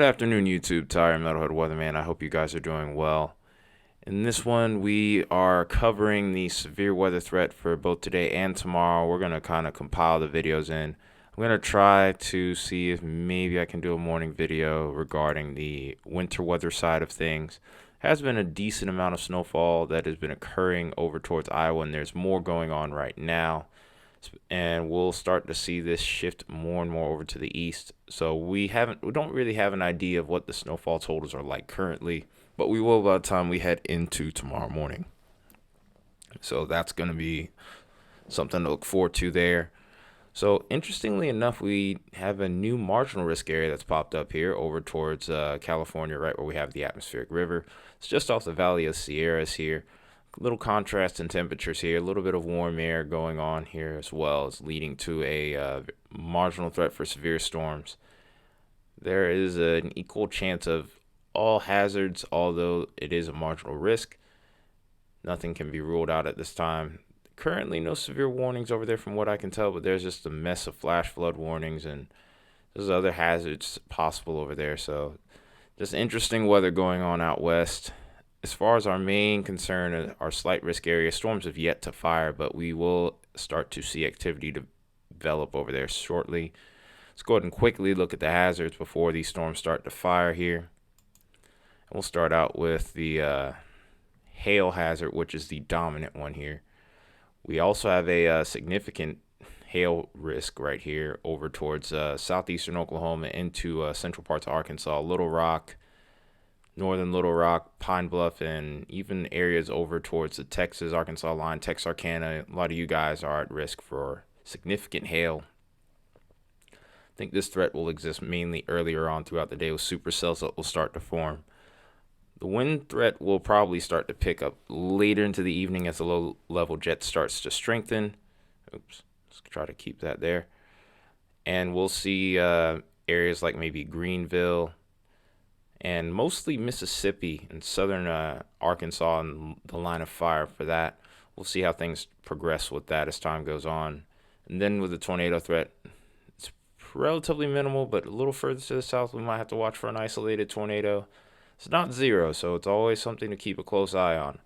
Good afternoon, YouTube. Tyre Metalhead Weatherman. I hope you guys are doing well. In this one, we are covering the severe weather threat for both today and tomorrow. We're going to kind of compile the videos in. I'm going to try to see if maybe I can do a morning video regarding the winter weather side of things. Has been a decent amount of snowfall that has been occurring over towards Iowa, and there's more going on right now. And we'll start to see this shift more and more over to the east. So we don't really have an idea of what the snowfall totals are like currently, but we will by the time we head into tomorrow morning. So that's going to be something to look forward to there. So interestingly enough, we have a new marginal risk area that's popped up here over towards California, right where we have the atmospheric river. It's just off the Valley of Sierras here. Little contrast in temperatures here, a little bit of warm air going on here as well. It's leading to a marginal threat for severe storms. There is an equal chance of all hazards, although it is a marginal risk. Nothing can be ruled out at this time. Currently, no severe warnings over there from what I can tell, but there's just a mess of flash flood warnings and there's other hazards possible over there. So just interesting weather going on out west. As far as our main concern, our slight risk area, storms have yet to fire, but we will start to see activity develop over there shortly. Let's go ahead and quickly look at the hazards before these storms start to fire here. And we'll start out with the hail hazard, which is the dominant one here. We also have a significant hail risk right here over towards southeastern Oklahoma into central parts of Arkansas, Little Rock, northern Little Rock, Pine Bluff, and even areas over towards the Texas-Arkansas line, Texarkana. A lot of you guys are at risk for significant hail. I think this threat will exist mainly earlier on throughout the day with supercells that will start to form. The wind threat will probably start to pick up later into the evening as the low-level jet starts to strengthen. Oops, let's try to keep that there. And we'll see areas like maybe Greenville, and mostly Mississippi and southern Arkansas and the line of fire for that. We'll see how things progress with that as time goes on. And then with the tornado threat, it's relatively minimal, but a little further to the south, we might have to watch for an isolated tornado. It's not zero, so it's always something to keep a close eye on.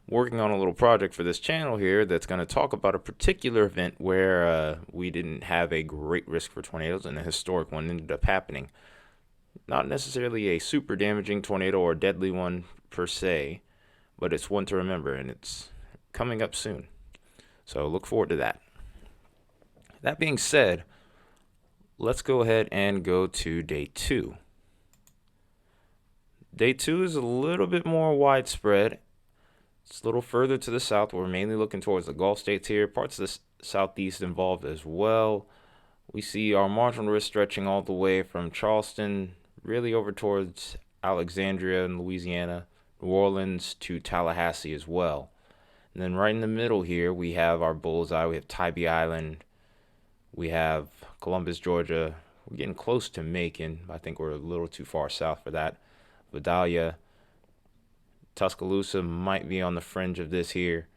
Working on a little project for this channel here that's going to talk about a particular event where we didn't have a great risk for tornadoes and a historic one ended up happening. Not necessarily a super damaging tornado or a deadly one per se, but it's one to remember, and it's coming up soon. So look forward to that. That being said, let's go ahead and go to day 2. Day 2 is a little bit more widespread. It's a little further to the south. We're mainly looking towards the Gulf states here, parts of the southeast involved as well. We see our marginal risk stretching all the way from Charleston, really over towards Alexandria in Louisiana, New Orleans to Tallahassee as well. And then right in the middle here, we have our bullseye. We have Tybee Island. We have Columbus, Georgia. We're getting close to Macon. I think we're a little too far south for that. Vidalia, Tuscaloosa might be on the fringe of this here.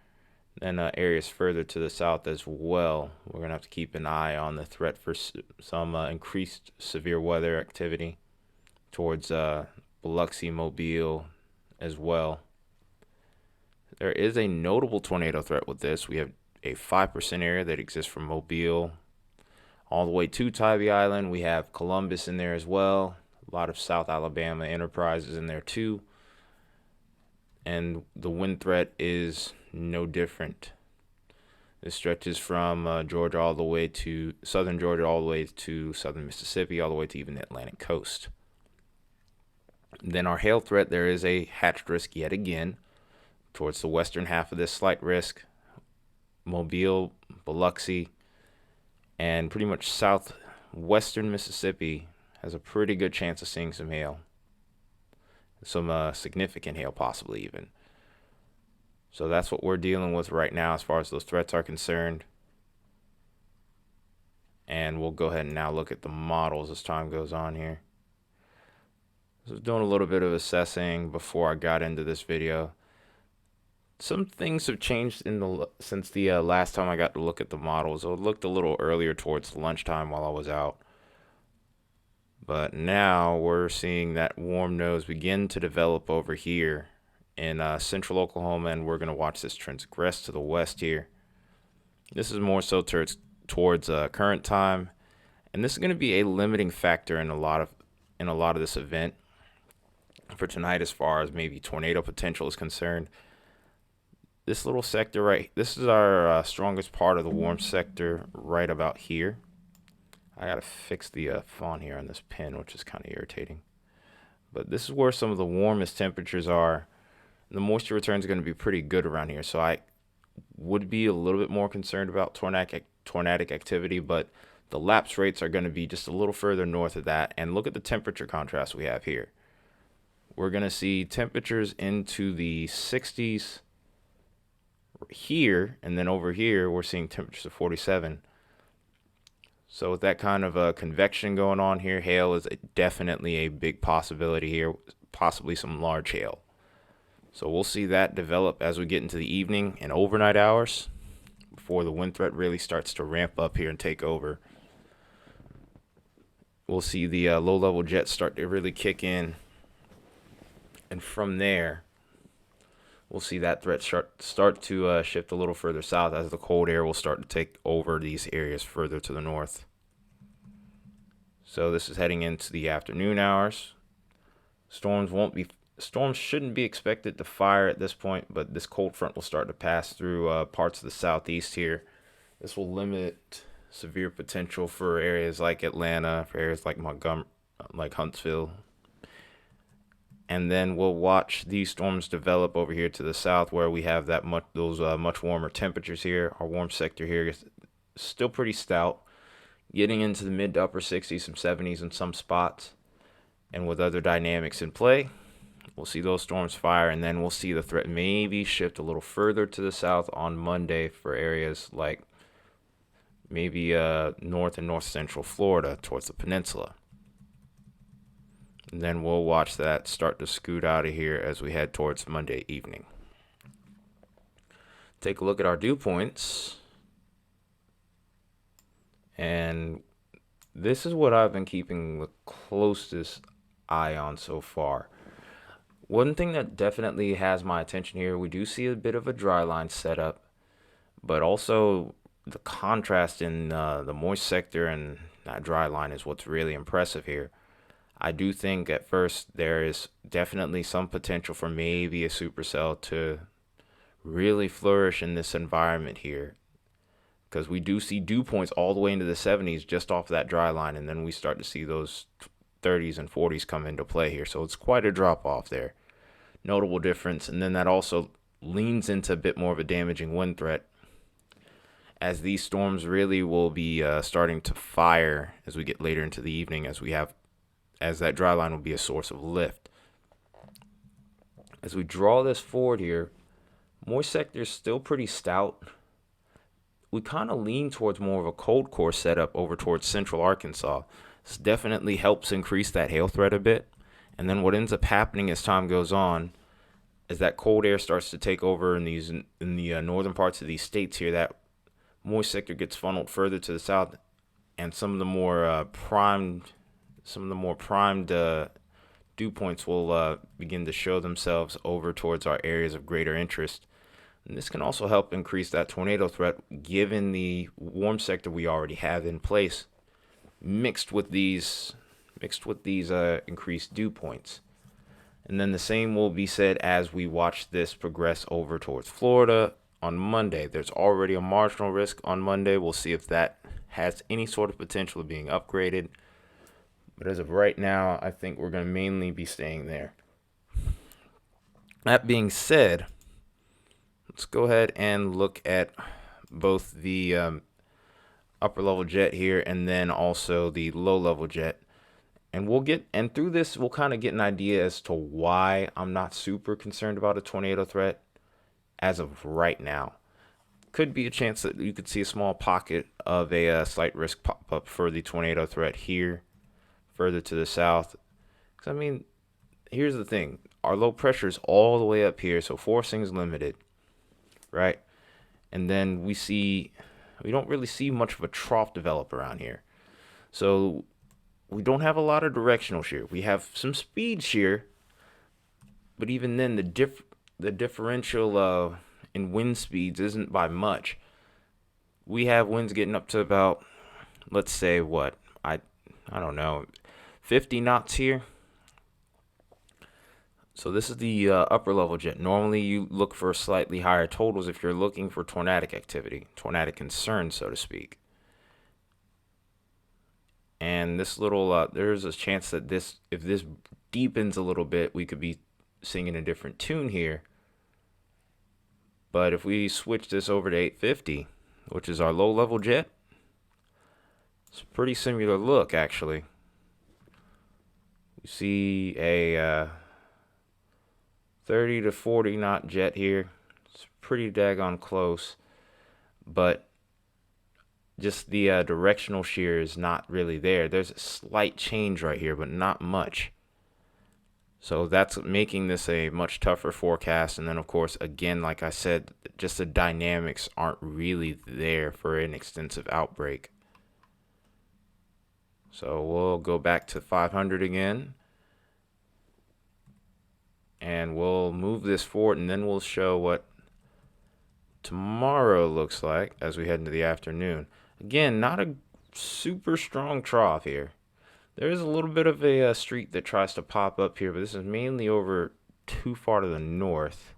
And areas further to the south as well. We're going to have to keep an eye on the threat for some increased severe weather activity towards Biloxi, Mobile as well. There is a notable tornado threat with this. We have a 5% area that exists from Mobile all the way to Tybee Island. We have Columbus in there as well. A lot of South Alabama enterprises in there too. And the wind threat is no different. This stretches from Georgia all the way to southern Georgia, all the way to southern Mississippi, all the way to even the Atlantic coast. Then our hail threat, there is a hatched risk yet again towards the western half of this slight risk. Mobile, Biloxi, and pretty much southwestern Mississippi has a pretty good chance of seeing some hail. Some significant hail possibly even. So that's what we're dealing with right now as far as those threats are concerned. And we'll go ahead and now look at the models as time goes on here. I was doing a little bit of assessing before I got into this video. Some things have changed since the last time I got to look at the models. It looked a little earlier towards lunchtime while I was out. But now we're seeing that warm nose begin to develop over here in central Oklahoma, and we're going to watch this transgress to the west here. This is more so towards current time, and this is going to be a limiting factor in a lot of this event for tonight as far as maybe tornado potential is concerned. This little sector this is our strongest part of the warm sector right about here. I gotta fix the font here on this pen, which is kind of irritating. But this is where some of the warmest temperatures are. The moisture return is going to be pretty good around here, so I would be a little bit more concerned about tornadic activity, but the lapse rates are going to be just a little further north of that. And look at the temperature contrast we have here. We're going to see temperatures into the 60s here, and then over here we're seeing temperatures of 47. So with that kind of convection going on here, hail is definitely a big possibility here, possibly some large hail. So we'll see that develop as we get into the evening and overnight hours before the wind threat really starts to ramp up here and take over. We'll see the low-level jets start to really kick in. And from there, we'll see that threat start to shift a little further south as the cold air will start to take over these areas further to the north. So this is heading into the afternoon hours. Storms shouldn't be expected to fire at this point, but this cold front will start to pass through parts of the southeast here. This will limit severe potential for areas like Atlanta, for areas like Montgomery, like Huntsville. And then we'll watch these storms develop over here to the south, where we have those much warmer temperatures here. Our warm sector here is still pretty stout, getting into the mid to upper 60s, some 70s in some spots. And with other dynamics in play, we'll see those storms fire, and then we'll see the threat maybe shift a little further to the south on Monday for areas like maybe north and north central Florida towards the peninsula. And then we'll watch that start to scoot out of here as we head towards Monday evening. Take a look at our dew points. And this is what I've been keeping the closest eye on so far. One thing that definitely has my attention here, we do see a bit of a dry line setup, but also the contrast in the moist sector and that dry line is what's really impressive here. I do think at first there is definitely some potential for maybe a supercell to really flourish in this environment here, because we do see dew points all the way into the 70s just off that dry line, and then we start to see those 30s and 40s come into play here. So it's quite a drop off there. Notable difference. And then that also leans into a bit more of a damaging wind threat, as these storms really will be starting to fire as we get later into the evening, as that dry line will be a source of lift. As we draw this forward here, moist sector is still pretty stout. We kind of lean towards more of a cold core setup over towards central Arkansas. This definitely helps increase that hail threat a bit. And then what ends up happening as time goes on is that cold air starts to take over in the northern parts of these states here. That moist sector gets funneled further to the south, and some of the more primed dew points will begin to show themselves over towards our areas of greater interest. And this can also help increase that tornado threat, given the warm sector we already have in place, mixed with these increased dew points. And then the same will be said as we watch this progress over towards Florida on Monday. There's already a marginal risk on Monday. We'll see if that has any sort of potential of being upgraded. But as of right now, I think we're going to mainly be staying there. That being said, let's go ahead and look at both the upper level jet here and then also the low level jet. And through this, we'll kind of get an idea as to why I'm not super concerned about a tornado threat as of right now. Could be a chance that you could see a small pocket of a slight risk pop up for the tornado threat here, further to the south. Because, I mean, here's the thing. Our low pressure is all the way up here, so forcing is limited, right? And then we don't really see much of a trough develop around here. So we don't have a lot of directional shear. We have some speed shear, but even then, the differential in wind speeds isn't by much. We have winds getting up to about, let's say, what I don't know, 50 knots here. So this is the upper level jet. Normally, you look for slightly higher totals if you're looking for tornadic activity, tornadic concern, so to speak. And this little, there's a chance that if this deepens a little bit, we could be singing a different tune here. But if we switch this over to 850, which is our low level jet, it's a pretty similar look, actually. We see a 30 to 40 knot jet here. It's pretty daggone close, but just the directional shear is not really there. There's a slight change right here, but not much. So that's making this a much tougher forecast. And then, of course, again, like I said, just the dynamics aren't really there for an extensive outbreak. So we'll go back to 500 again. And we'll move this forward, and then we'll show what tomorrow looks like as we head into the afternoon. Again, not a super strong trough here. There is a little bit of a street that tries to pop up here, but this is mainly over too far to the north.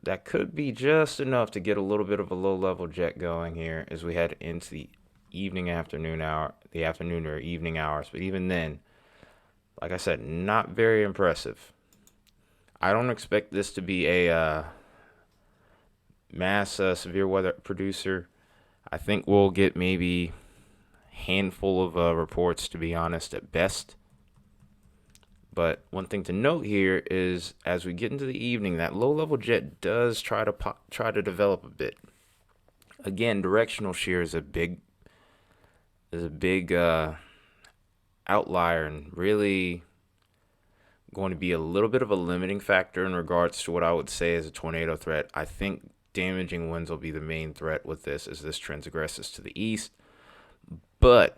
That could be just enough to get a little bit of a low-level jet going here as we head into the afternoon or evening hours. But even then, like I said, not very impressive. I don't expect this to be a mass severe weather producer. I think we'll get maybe a handful of reports, to be honest, at best. But one thing to note here is as we get into the evening, that low-level jet does try to develop a bit. Again, directional shear is a big outlier and really going to be a little bit of a limiting factor in regards to what I would say is a tornado threat. I think damaging winds will be the main threat with this as this transgresses to the east. But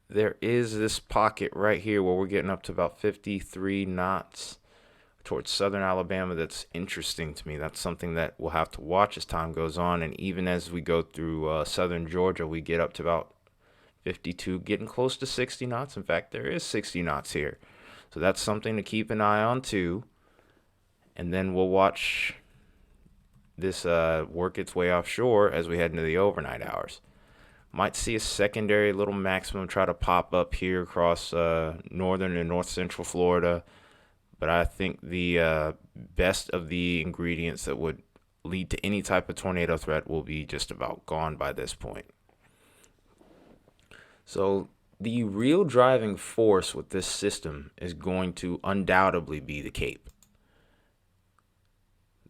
there is this pocket right here where we're getting up to about 53 knots towards southern Alabama that's interesting to me. That's something that we'll have to watch as time goes on. And even as we go through southern Georgia, we get up to about 52, getting close to 60 knots. In fact, there is 60 knots here. So that's something to keep an eye on too. And then we'll watch this work its way offshore as we head into the overnight hours. Might see a secondary little maximum try to pop up here across northern and north central Florida. But I think the best of the ingredients that would lead to any type of tornado threat will be just about gone by this point. So the real driving force with this system is going to undoubtedly be the Cape.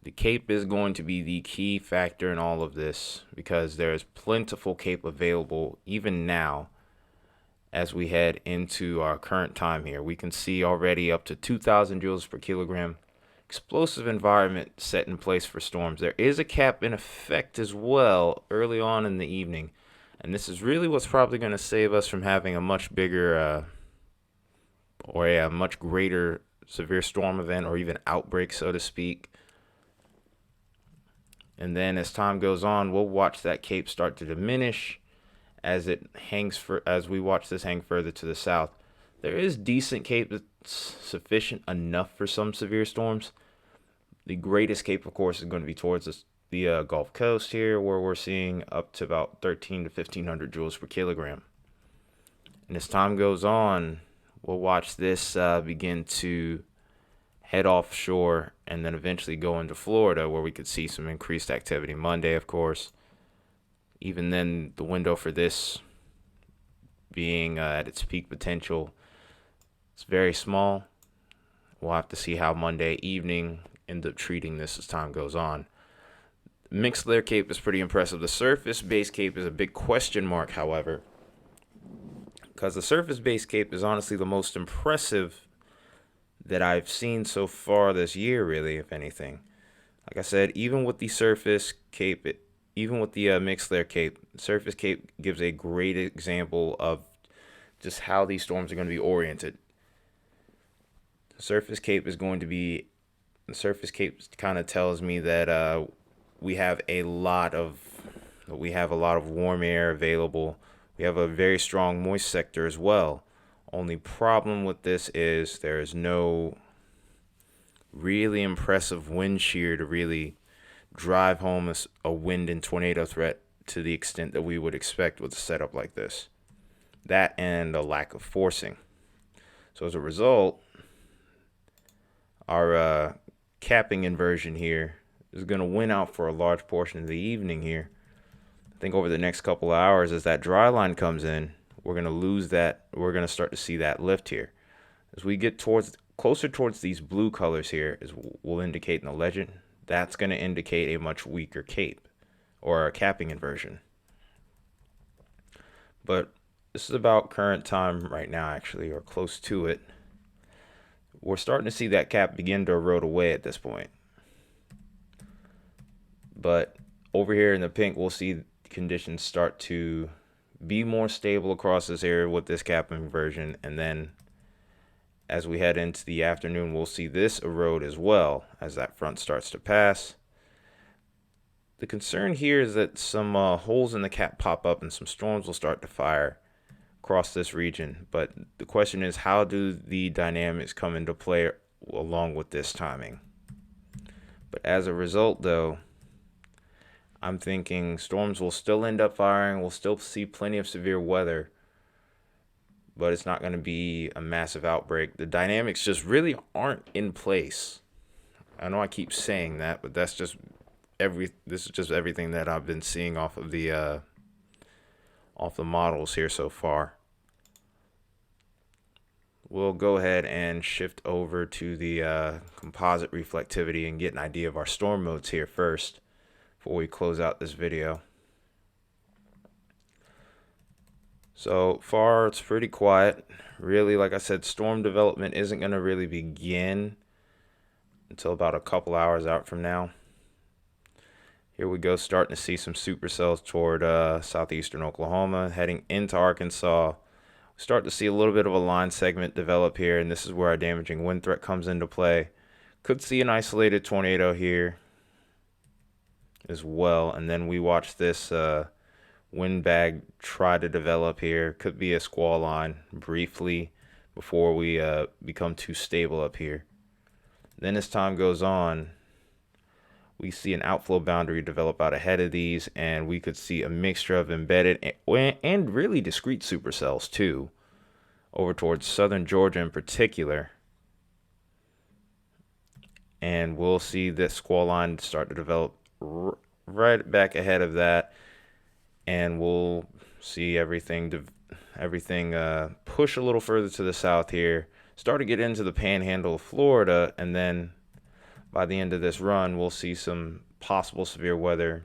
The Cape is going to be the key factor in all of this because there is plentiful Cape available even now as we head into our current time here. We can see already up to 2,000 joules per kilogram. Explosive environment set in place for storms. There is a cap in effect as well early on in the evening. And this is really what's probably going to save us from having a much bigger or a much greater severe storm event or even outbreak, so to speak. And then as time goes on, we'll watch that cape start to diminish as we watch this hang further to the south. There is decent cape that's sufficient enough for some severe storms. The greatest cape, of course, is going to be towards the Gulf Coast here, where we're seeing up to about 13 to 1500 joules per kilogram. And as time goes on, we'll watch this begin to head offshore and then eventually go into Florida, where we could see some increased activity Monday, of course. Even then, the window for this being at its peak potential is very small. We'll have to see how Monday evening ends up treating this as time goes on. Mixed layer cape is pretty impressive. The surface base cape is a big question mark, however, because the surface base cape is honestly the most impressive that I've seen so far this year, really, if anything. Like I said, even with the surface cape, even with the mixed layer cape, the surface cape gives a great example of just how these storms are going to be oriented. The surface cape kind of tells me that we have a lot of warm air available. We have a very strong moist sector as well. Only problem with this is there is no really impressive wind shear to really drive home a wind and tornado threat to the extent that we would expect with a setup like this. That and a lack of forcing. So as a result, our capping inversion here is going to win out for a large portion of the evening here. I think over the next couple of hours, as that dry line comes in, we're going to lose that. We're going to start to see that lift here. As we get closer towards these blue colors here, as we'll indicate in the legend, that's going to indicate a much weaker cape or a capping inversion. But this is about current time right now, actually, or close to it. We're starting to see that cap begin to erode away at this point. But over here in the pink, we'll see conditions start to be more stable across this area with this cap inversion. And then as we head into the afternoon, we'll see this erode as well as that front starts to pass. The concern here is that some holes in the cap pop up and some storms will start to fire across this region. But the question is, how do the dynamics come into play along with this timing? But as a result, though, I'm thinking storms will still end up firing. We'll still see plenty of severe weather, but it's not going to be a massive outbreak. The dynamics just really aren't in place. I know I keep saying that, but this is just everything that I've been seeing off the models here so far. We'll go ahead and shift over to the composite reflectivity and get an idea of our storm modes here first before we close out this video. So far, it's pretty quiet. Really, like I said, storm development isn't going to really begin until about a couple hours out from now. Here we go, starting to see some supercells toward southeastern Oklahoma, heading into Arkansas. We start to see a little bit of a line segment develop here, and this is where our damaging wind threat comes into play. Could see an isolated tornado here as well, and then we watch this wind bag try to develop here. Could be a squall line briefly before we become too stable up here. Then as time goes on, we see an outflow boundary develop out ahead of these, and we could see a mixture of embedded and really discrete supercells too, over towards southern Georgia in particular. And we'll see this squall line start to develop right back ahead of that, and we'll see everything push a little further to the south here, start to get into the panhandle of Florida, and then by the end of this run, we'll see some possible severe weather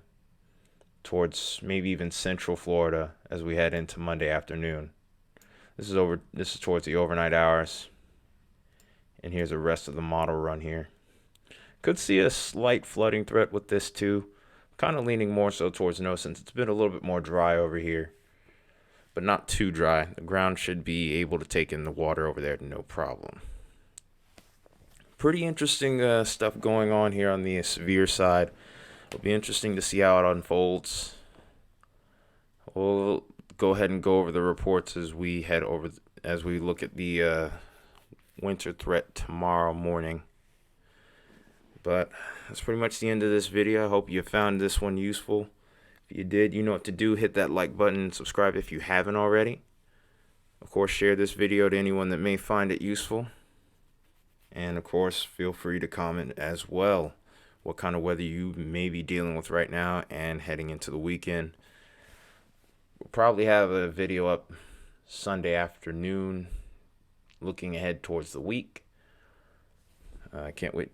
towards maybe even central Florida as we head into Monday afternoon. This is towards the overnight hours. And here's the rest of the model run here. Could see a slight flooding threat with this too. Kind of leaning more so towards no, since it's been a little bit more dry over here. But not too dry. The ground should be able to take in the water over there, no problem. Pretty interesting stuff going on here on the severe side. It'll be interesting to see how it unfolds. We'll go ahead and go over the reports as we look at the winter threat tomorrow morning. But that's pretty much the end of this video. I hope you found this one useful. If you did, you know what to do. Hit that like button and subscribe if you haven't already. Of course, share this video to anyone that may find it useful. And of course, feel free to comment as well what kind of weather you may be dealing with right now and heading into the weekend. We'll probably have a video up Sunday afternoon looking ahead towards the week. I can't wait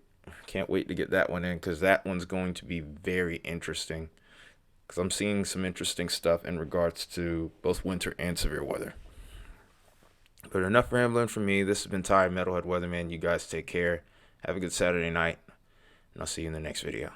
to get that one in, because that one's going to be very interesting, because I'm seeing some interesting stuff in regards to both winter and severe weather. But enough rambling from me. This has been Ty, Metalhead Weatherman. You guys take care. Have a good Saturday night, and I'll see you in the next video.